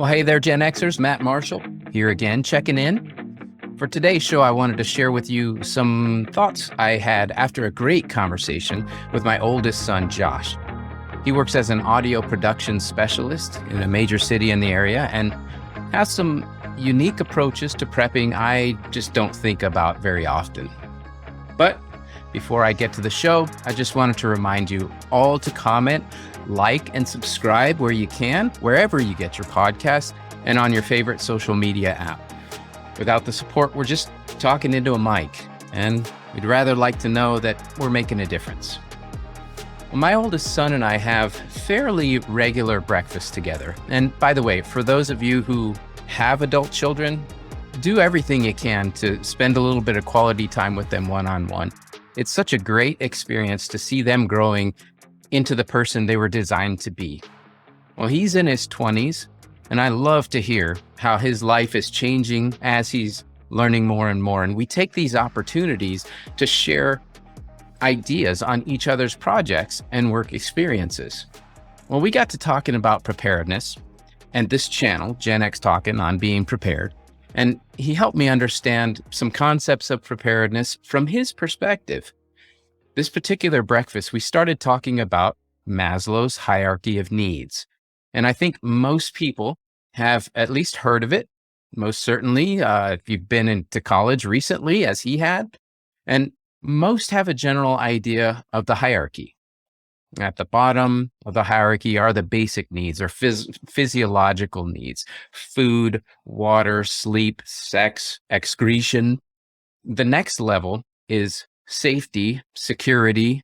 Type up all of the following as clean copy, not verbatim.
Well, hey there, Genxers. Matt Marshall here again, checking in. For today's show, I wanted to share with you some thoughts I had after a great conversation with my oldest son, Josh. He works as an audio production specialist in a major city in the area and has some unique approaches to prepping I just don't think about very often. But before I get to the show, I just wanted to remind you all to comment, like, and subscribe where you can, wherever you get your podcasts, and on your favorite social media app. Without the support, we're just talking into a mic, and we'd rather like to know that we're making a difference. Well, my oldest son and I have fairly regular breakfast together. And by the way, for those of you who have adult children, do everything you can to spend a little bit of quality time with them one-on-one. It's such a great experience to see them growing into the person they were designed to be. Well, he's in his 20s, and I love to hear how his life is changing as he's learning more and more. And we take these opportunities to share ideas on each other's projects and work experiences. Well, we got to talking about preparedness and this channel, GenXTalkin, on being prepared. And he helped me understand some concepts of preparedness from his perspective. This particular breakfast, we started talking about Maslow's hierarchy of needs. And I think most people have at least heard of it. Most certainly, if you've been into college recently, as he had. And most have a general idea of the hierarchy. At the bottom of the hierarchy are the basic needs or physiological needs: food, water, sleep, sex, excretion. The next level is safety, security,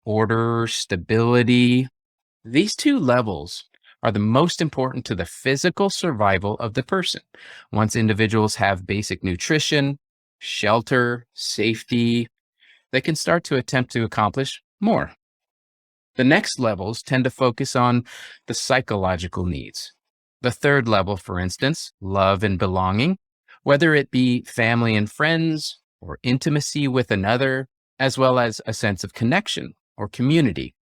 order, stability. These two levels are the most important to the physical survival of the person. Once individuals have basic nutrition, shelter, safety, they can start to attempt to accomplish more. The next levels tend to focus on the psychological needs. The third level, for instance, love and belonging, whether it be family and friends or intimacy with another, as well as a sense of connection or community.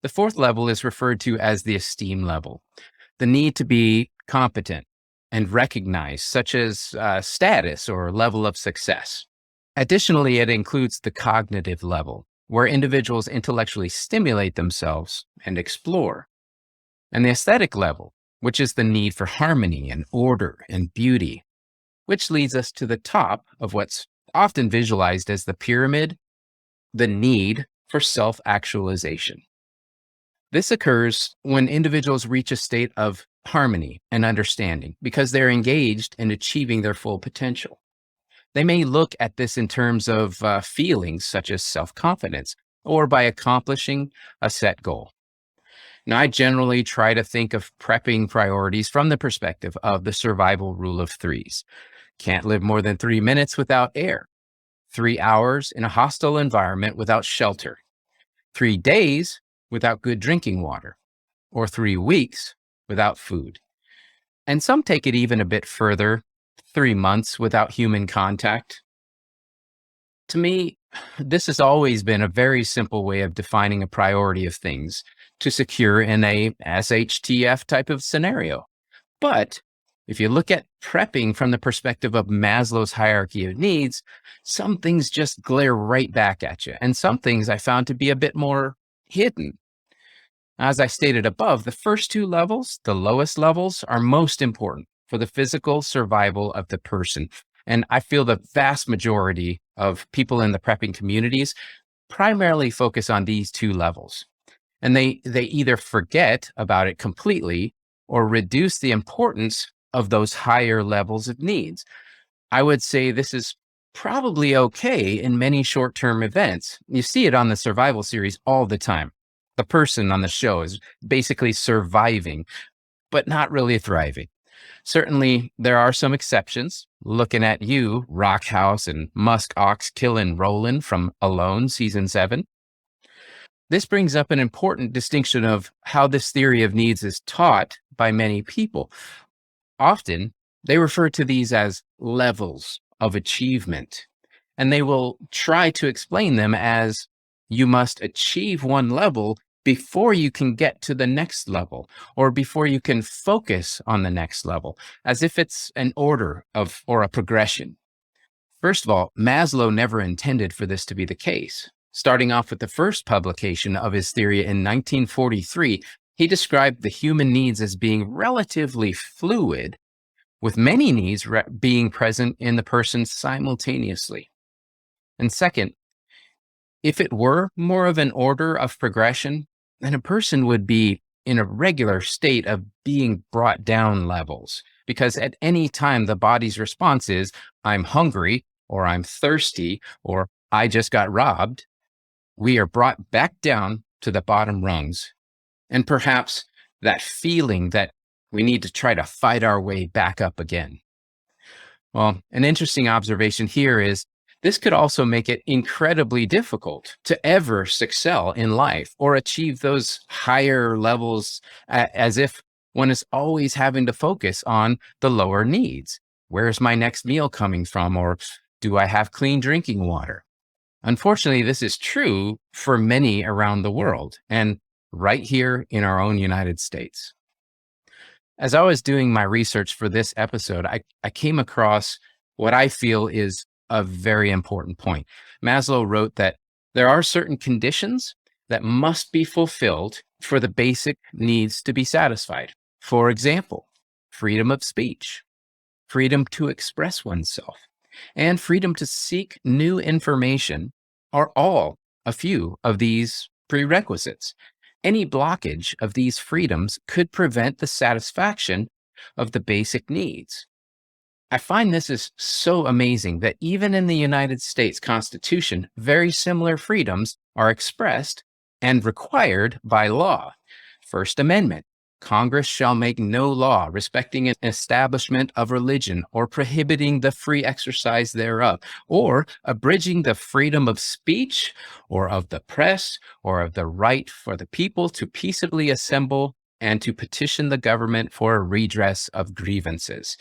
The fourth level is referred to as the esteem level, the need to be competent and recognized, such as status or level of success. Additionally, it includes the cognitive level, where individuals intellectually stimulate themselves and explore. And the aesthetic level, which is the need for harmony and order and beauty, which leads us to the top of what's often visualized as the pyramid, the need for self-actualization. This occurs when individuals reach a state of harmony and understanding because they're engaged in achieving their full potential. They may look at this in terms of feelings such as self-confidence or by accomplishing a set goal. Now, I generally try to think of prepping priorities from the perspective of the survival rule of threes. Can't live more than 3 minutes without air, 3 hours in a hostile environment without shelter, 3 days without good drinking water, or 3 weeks without food. And some take it even a bit further, 3 months without human contact. To me, this has always been a very simple way of defining a priority of things to secure in a SHTF type of scenario. But if you look at prepping from the perspective of Maslow's hierarchy of needs, some things just glare right back at you, and some things I found to be a bit more hidden. As I stated above, the first two levels, the lowest levels, are most important for the physical survival of the person. And I feel the vast majority of people in the prepping communities primarily focus on these two levels. And they either forget about it completely or reduce the importance of those higher levels of needs. I would say this is probably okay in many short-term events. You see it on the survival series all the time. The person on the show is basically surviving, but not really thriving. Certainly, there are some exceptions. Looking at you, Rockhouse and Musk Ox Killin' Rollin' from Alone, Season 7. This brings up an important distinction of how this theory of needs is taught by many people. Often, they refer to these as levels of achievement, and they will try to explain them as you must achieve one level before you can get to the next level or before you can focus on the next level, as if it's an order of or a progression. First of all, Maslow never intended for this to be the case. Starting off with the first publication of his theory in 1943, he described the human needs as being relatively fluid, with many needs being present in the person simultaneously. And second, if it were more of an order of progression, then a person would be in a regular state of being brought down levels, because at any time the body's response is, I'm hungry, or I'm thirsty, or I just got robbed, we are brought back down to the bottom rungs. And perhaps that feeling that we need to try to fight our way back up again. Well, an interesting observation here is this could also make it incredibly difficult to ever excel in life or achieve those higher levels, as if one is always having to focus on the lower needs. Where's my next meal coming from? Or do I have clean drinking water? Unfortunately, this is true for many around the world and right here in our own United States. As I was doing my research for this episode, I came across what I feel is a very important point. Maslow wrote that there are certain conditions that must be fulfilled for the basic needs to be satisfied. For example, freedom of speech, freedom to express oneself, and freedom to seek new information are all a few of these prerequisites. Any blockage of these freedoms could prevent the satisfaction of the basic needs. I find this is so amazing that even in the United States Constitution, very similar freedoms are expressed and required by law. First Amendment, Congress shall make no law respecting an establishment of religion or prohibiting the free exercise thereof, or abridging the freedom of speech or of the press or of the right for the people to peaceably assemble and to petition the government for a redress of grievances.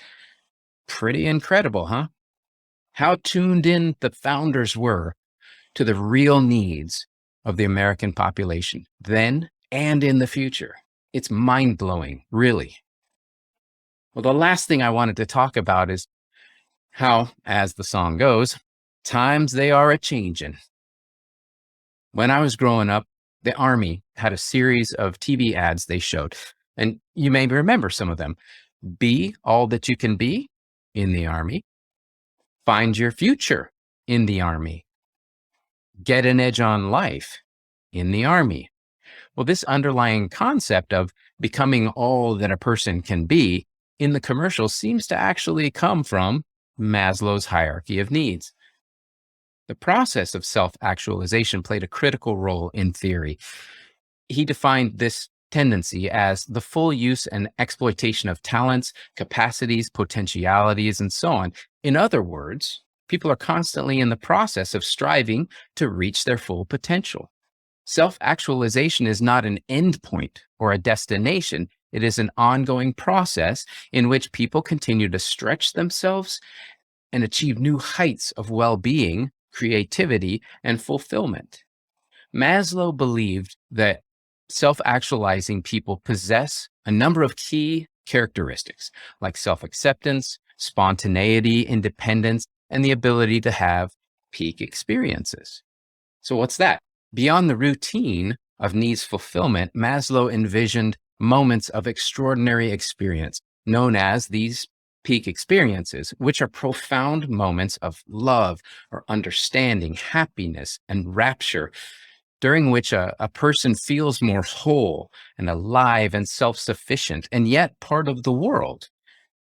Pretty incredible, huh? How tuned in the founders were to the real needs of the American population then and in the future. It's mind-blowing, really. Well, the last thing I wanted to talk about is how, as the song goes, times they are a-changin'. When I was growing up, the Army had a series of TV ads they showed, and you may remember some of them. Be all that you can be in the Army. Find your future in the Army. Get an edge on life in the Army. Well, this underlying concept of becoming all that a person can be in the commercial seems to actually come from Maslow's hierarchy of needs. The process of self-actualization played a critical role in theory. He defined this tendency as the full use and exploitation of talents, capacities, potentialities, and so on. In other words, people are constantly in the process of striving to reach their full potential. Self-actualization is not an endpoint or a destination. It is an ongoing process in which people continue to stretch themselves and achieve new heights of well-being, creativity, and fulfillment. Maslow believed that self-actualizing people possess a number of key characteristics like self-acceptance, spontaneity, independence, and the ability to have peak experiences. So what's that? Beyond the routine of needs fulfillment, Maslow envisioned moments of extraordinary experience, known as these peak experiences, which are profound moments of love or understanding, happiness, and rapture, during which a person feels more whole and alive and self-sufficient, and yet part of the world,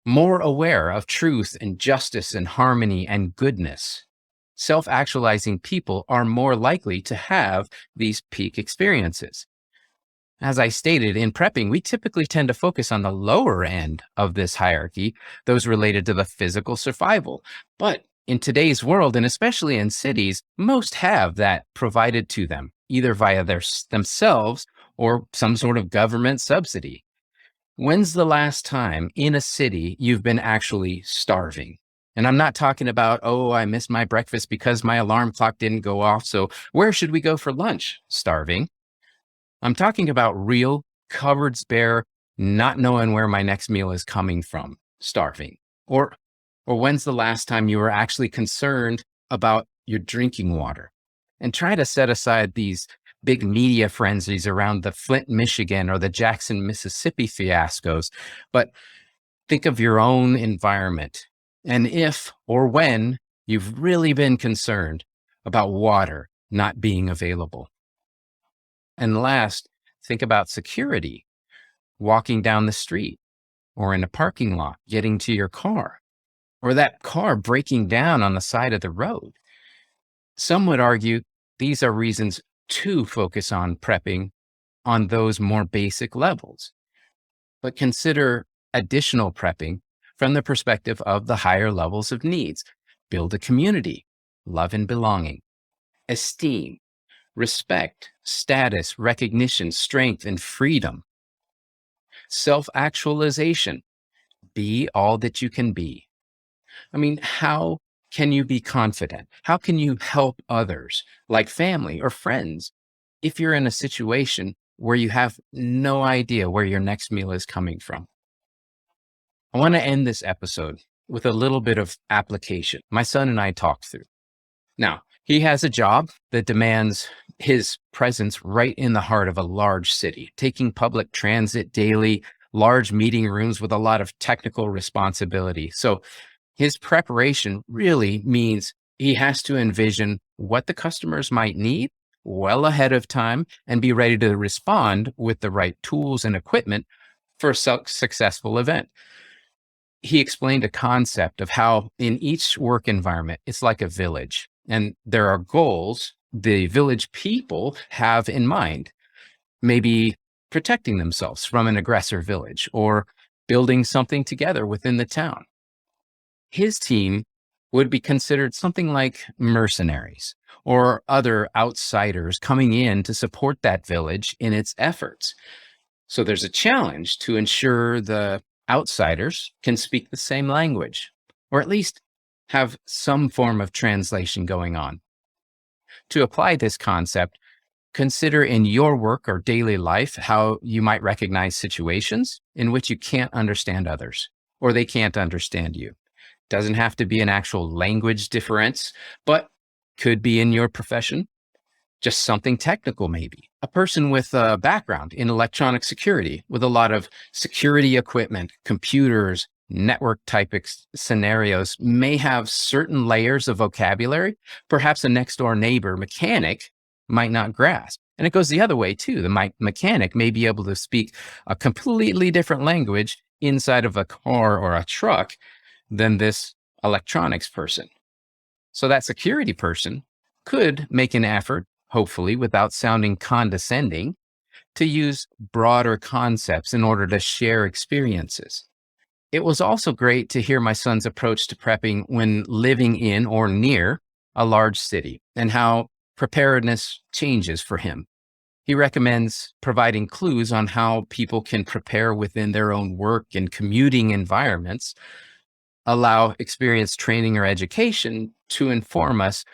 more aware of truth and justice and harmony and goodness. Self-actualizing people are more likely to have these peak experiences. As I stated, in prepping, we typically tend to focus on the lower end of this hierarchy, those related to the physical survival. But in today's world, and especially in cities, most have that provided to them, either via themselves or some sort of government subsidy. When's the last time in a city you've been actually starving? And I'm not talking about, oh, I missed my breakfast because my alarm clock didn't go off, so where should we go for lunch? Starving. I'm talking about real, cupboards bare, not knowing where my next meal is coming from, starving. Or when's the last time you were actually concerned about your drinking water? And try to set aside these big media frenzies around the Flint, Michigan or the Jackson, Mississippi fiascos, but think of your own environment and if or when you've really been concerned about water not being available. And last, think about security, walking down the street or in a parking lot, getting to your car, or that car breaking down on the side of the road. Some would argue these are reasons to focus on prepping on those more basic levels, but consider additional prepping from the perspective of the higher levels of needs. Build a community, love and belonging, esteem, respect, status, recognition, strength, and freedom, self-actualization, be all that you can be. I mean, how can you be confident? How can you help others, like family or friends, if you're in a situation where you have no idea where your next meal is coming from? I want to end this episode with a little bit of application my son and I talked through. Now, he has a job that demands his presence right in the heart of a large city, taking public transit daily, large meeting rooms with a lot of technical responsibility. So his preparation really means he has to envision what the customers might need well ahead of time and be ready to respond with the right tools and equipment for a successful event. He explained a concept of how in each work environment, it's like a village, and there are goals the village people have in mind, maybe protecting themselves from an aggressor village or building something together within the town. His team would be considered something like mercenaries or other outsiders coming in to support that village in its efforts. So there's a challenge to ensure the outsiders can speak the same language, or at least have some form of translation going on. To apply this concept, consider in your work or daily life how you might recognize situations in which you can't understand others or they can't understand you. Doesn't have to be an actual language difference, but could be in your profession, just something technical maybe. A person with a background in electronic security with a lot of security equipment, computers, network type scenarios may have certain layers of vocabulary. Perhaps a next door neighbor mechanic might not grasp. And it goes the other way too. The mechanic may be able to speak a completely different language inside of a car or a truck than this electronics person. So that security person could make an effort, hopefully without sounding condescending, to use broader concepts in order to share experiences. It was also great to hear my son's approach to prepping when living in or near a large city and how preparedness changes for him. He recommends providing clues on how people can prepare within their own work and commuting environments, allow experienced training or education to inform us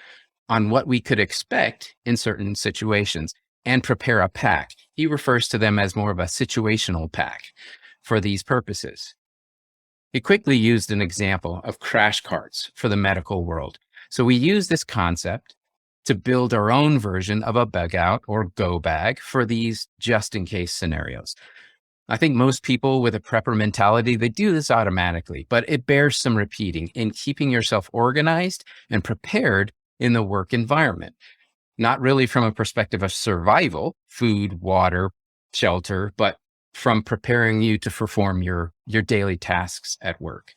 on what we could expect in certain situations, and prepare a pack. He refers to them as more of a situational pack for these purposes. He quickly used an example of crash carts for the medical world. So we use this concept to build our own version of a bug out or go bag for these just in case scenarios. I think most people with a prepper mentality, they do this automatically, but it bears some repeating in keeping yourself organized and prepared in the work environment. Not really from a perspective of survival, food, water, shelter, but from preparing you to perform your daily tasks at work.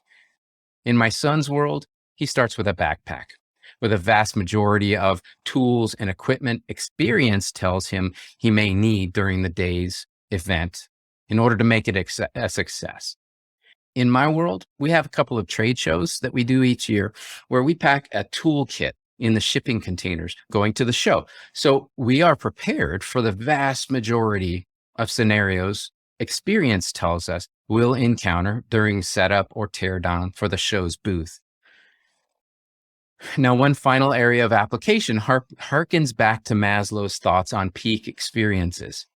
In my son's world, he starts with a backpack. With a vast majority of tools and equipment experience tells him he may need during the day's event in order to make it a success. In my world, we have a couple of trade shows that we do each year where we pack a toolkit in the shipping containers going to the show. So we are prepared for the vast majority of scenarios experience tells us we'll encounter during setup or teardown for the show's booth. Now, one final area of application harkens back to Maslow's thoughts on peak experiences.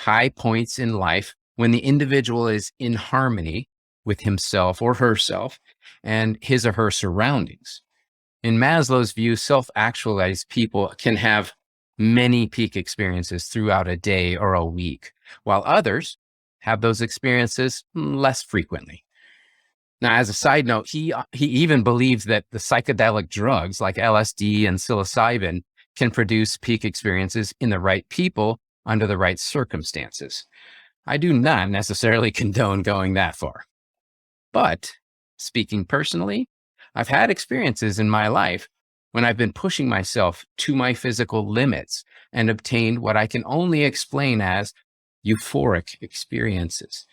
high points in life when the individual is in harmony with himself or herself and his or her surroundings. In Maslow's view, self-actualized people can have many peak experiences throughout a day or a week, while others have those experiences less frequently. Now, as a side note, he even believes that the psychedelic drugs like LSD and psilocybin can produce peak experiences in the right people under the right circumstances. I do not necessarily condone going that far. But speaking personally, I've had experiences in my life when I've been pushing myself to my physical limits and obtained what I can only explain as euphoric experiences.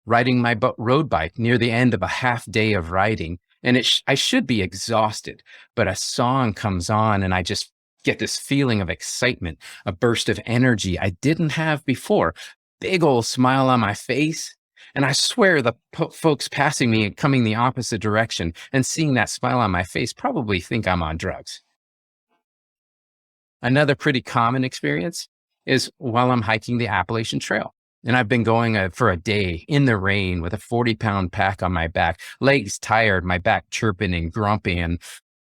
Riding my road bike near the end of a half day of riding, and I should be exhausted, but a song comes on and I just get this feeling of excitement, a burst of energy I didn't have before, big old smile on my face. And I swear the folks passing me and coming the opposite direction and seeing that smile on my face probably think I'm on drugs. Another pretty common experience is while I'm hiking the Appalachian Trail. And I've been going for a day in the rain with a 40-pound pack on my back, legs tired, my back chirping and grumpy. And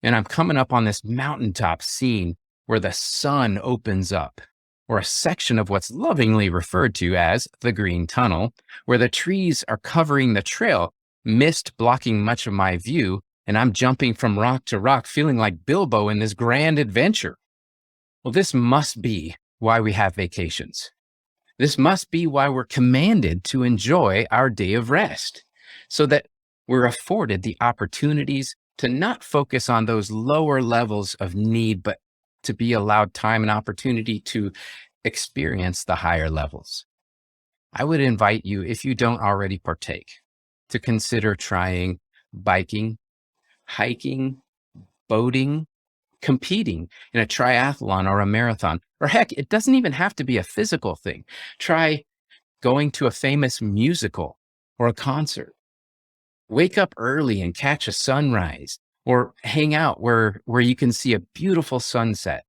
I'm coming up on this mountaintop scene where the sun opens up, or a section of what's lovingly referred to as the Green Tunnel, where the trees are covering the trail, mist blocking much of my view, and I'm jumping from rock to rock, feeling like Bilbo in this grand adventure. Well, this must be why we have vacations. This must be why we're commanded to enjoy our day of rest, so that we're afforded the opportunities to not focus on those lower levels of need, but to be allowed time and opportunity to experience the higher levels. I would invite you, if you don't already partake, to consider trying biking, hiking, boating, competing in a triathlon or a marathon, or heck, it doesn't even have to be a physical thing. Try going to a famous musical or a concert. Wake up early and catch a sunrise, or hang out where you can see a beautiful sunset.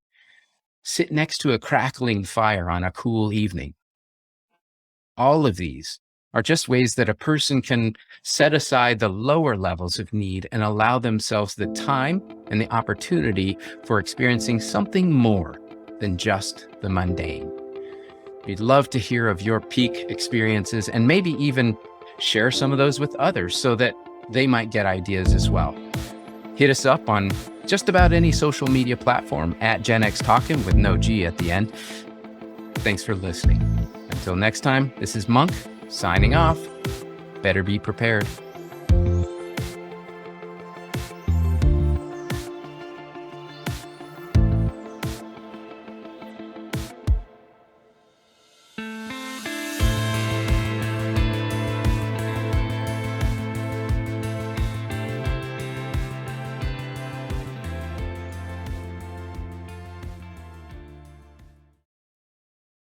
Sit next to a crackling fire on a cool evening. All of these are just ways that a person can set aside the lower levels of need and allow themselves the time and the opportunity for experiencing something more than just the mundane. We'd love to hear of your peak experiences and maybe even share some of those with others so that they might get ideas as well. Hit us up on just about any social media platform at GenXTalkin with no G at the end. Thanks for listening. Until next time, this is Monk signing off. Better be prepared.